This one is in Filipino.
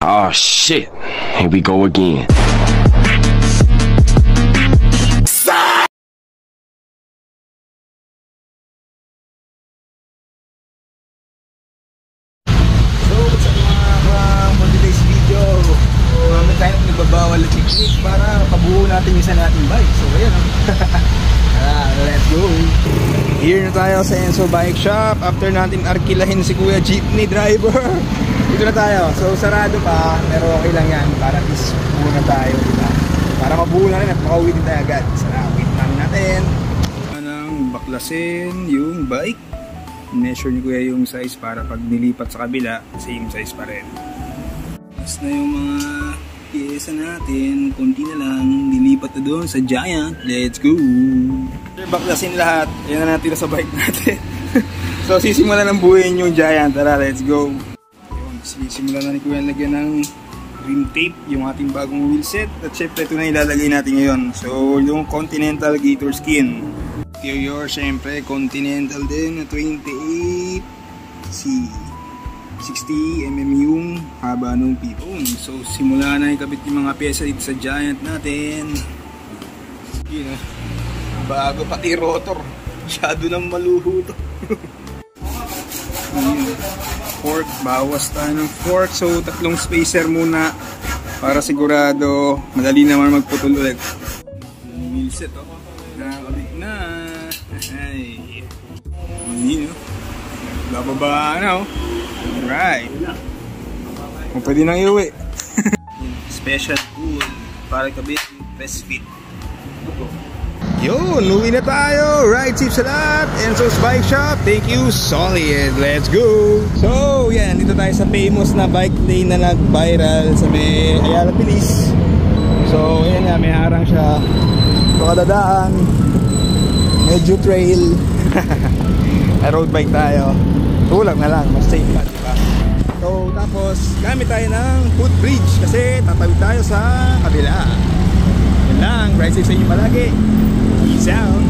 Oh shit, here we go again. Nagbabawal na technique para pabuo natin yung isa nating bike. So ayan let's go. Here na tayo sa Enzo Bike Shop. After natin arkilahin si Kuya Jeepney driver, dito na tayo. So sarado pa, pero okay lang yan. Para at least buo na tayo, diba? Para mabuo na rin at makauwi din tayo agad. Wait natin. Anong baklasin yung bike. Measure ni Kuya yung size para pag nilipat sa kabila, same size pa rin. Tapos na yung mga piyesa natin, konti na lang, nilipat na doon sa Giant. Let's go! Baklasin lahat, yan na natin sa bike natin. So sisimulan ng buuin yung Giant. Tara, let's go! Sisimulan na ni Kuya lagyan ng rim tape yung ating bagong wheelset. At syempre ito na ilalagay natin ngayon. So yung Continental Gator Skin. Interior syempre Continental din na 28C. 60mm yung haba ng pitong. So simula na ikabit yung mga pyesa dito sa Giant natin. Yun bago pati rotor. Masyado nang maluho to. Fork, bawas tayo ng fork. So 3 spacer muna para sigurado madali naman magputol ulit. Wheelset oh. Nakakabit na. Ay. Yun oh. Bababa na oh. Alright. Kung pwede nang iuwi. Special tool para kabit yung press fit. Yun, uwi na tayo. Right tip sa lahat. Enzo's Bike Shop. Thank you, solid. Let's go. So, yan. Dito tayo sa famous na bike lane na nag-viral sa may Ayala Pilis. So, yan nga. May harang siya. Pakadadaan. Medyo trail. Road bike tayo. Tulak na lang. Mas safe pa, diba? So, tapos, gamit tayo ng footbridge kasi tatawid tayo sa kabila. Yan lang. Ride safe sa inyo palagi. Peace out.